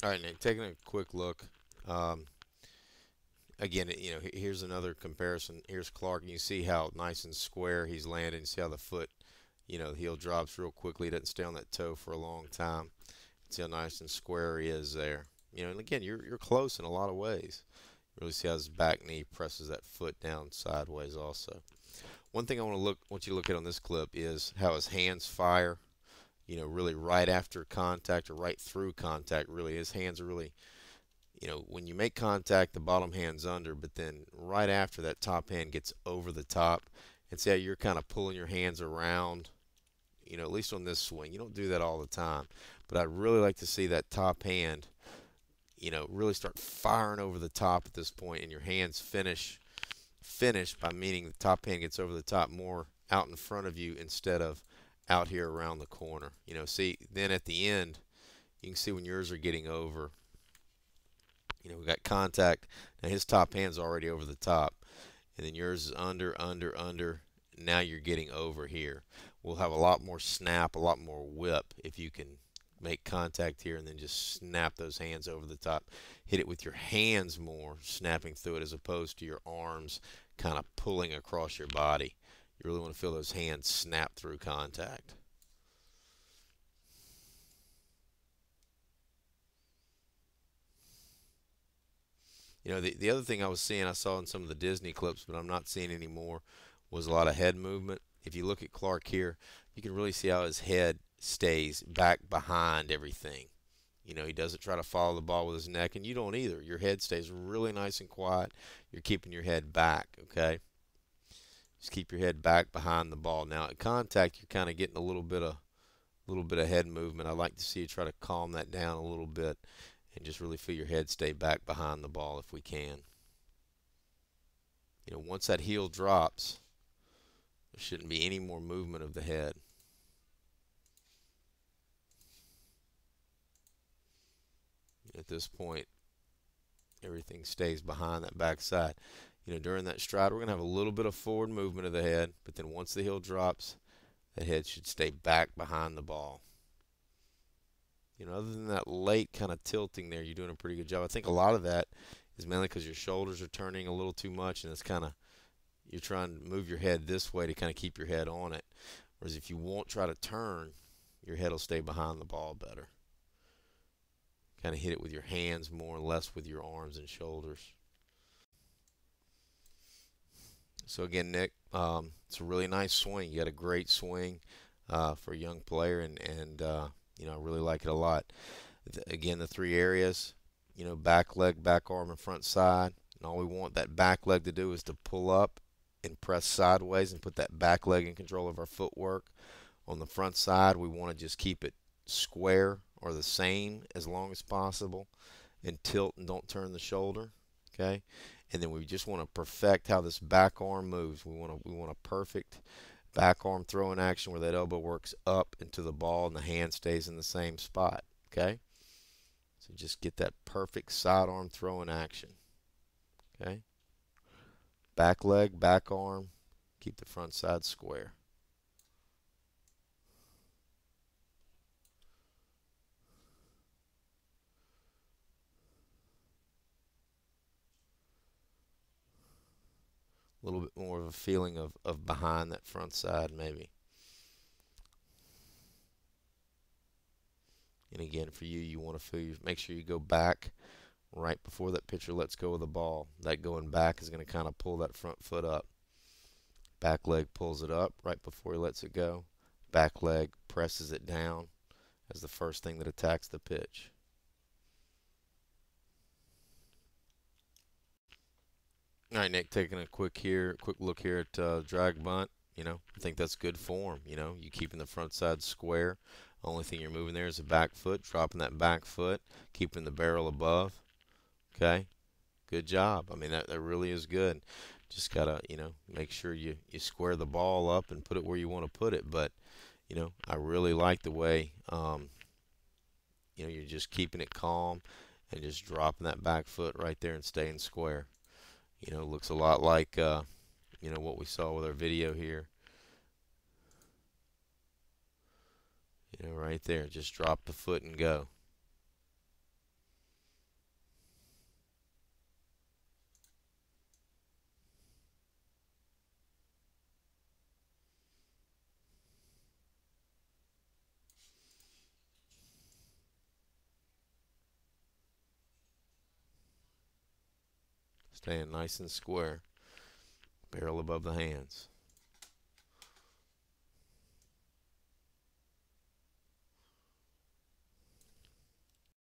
All right, Nick, taking a quick look. Um, Again, here's another comparison. Here's Clark, and you see how nice and square he's landing. See how the foot, the heel drops real quickly. He doesn't stay on that toe for a long time. See how nice and square he is there. And again, you're close in a lot of ways. You really see how his back knee presses that foot down sideways also. One thing want you to look at on this clip is how his hands fire. Really right after contact or right through contact. Really, his hands are really, when you make contact, the bottom hand's under, but then right after that top hand gets over the top, and see how you're kind of pulling your hands around. At least on this swing, you don't do that all the time, but I'd really like to see that top hand, really start firing over the top at this point, and your hands finish by meaning the top hand gets over the top more out in front of you instead of out here around the corner. See, then at the end, you can see when yours are getting over. We got contact. Now his top hand's already over the top, and then yours is under, under, under. Now you're getting over here. We'll have a lot more snap, a lot more whip if you can make contact here and then just snap those hands over the top. Hit it with your hands more, snapping through it as opposed to your arms kind of pulling across your body. You really want to feel those hands snap through contact. The other thing I saw in some of the Disney clips, but I'm not seeing anymore, was a lot of head movement. If you look at Clark here, you can really see how his head stays back behind everything. He doesn't try to follow the ball with his neck, and you don't either. Your head stays really nice and quiet. You're keeping your head back, okay? Just keep your head back behind the ball. Now at contact, you're kind of getting a little bit of head movement. I'd like to see you try to calm that down a little bit and just really feel your head stay back behind the ball if we can. Once that heel drops, there shouldn't be any more movement of the head. At this point, everything stays behind that backside. During that stride, we're going to have a little bit of forward movement of the head, but then once the heel drops, the head should stay back behind the ball. Other than that late kind of tilting there, you're doing a pretty good job. I think a lot of that is mainly because your shoulders are turning a little too much, and it's kind of, you're trying to move your head this way to kind of keep your head on it. Whereas if you won't try to turn, your head will stay behind the ball better. Kind of hit it with your hands more, less with your arms and shoulders. So again, Nick, it's a really nice swing. You got a great swing for a young player, and I really like it a lot. Again, the three areas, back leg, back arm, and front side. And all we want that back leg to do is to pull up and press sideways and put that back leg in control of our footwork. On the front side, we want to just keep it square or the same as long as possible and tilt and don't turn the shoulder, okay? And then we just want to perfect how this back arm moves. We want a perfect back arm throwing action where that elbow works up into the ball and the hand stays in the same spot, okay? So just get that perfect side arm throwing action, okay? Back leg, back arm, keep the front side square. A little bit more of a feeling of behind that front side maybe. And again, for you, you want to make sure you go back right before that pitcher lets go of the ball. That going back is going to kind of pull that front foot up. Back leg pulls it up right before he lets it go. Back leg presses it down as the first thing that attacks the pitch. All right, Nick, taking a quick look here at drag bunt. I think that's good form. You keeping the front side square. Only thing you're moving there is the back foot, dropping that back foot, keeping the barrel above. Okay, good job. I mean, that really is good. Just gotta, make sure you square the ball up and put it where you want to put it. But, I really like the way, you're just keeping it calm and just dropping that back foot right there and staying square. Looks a lot like, what we saw with our video here. Right there, just drop the foot and go. Staying nice and square. Barrel above the hands.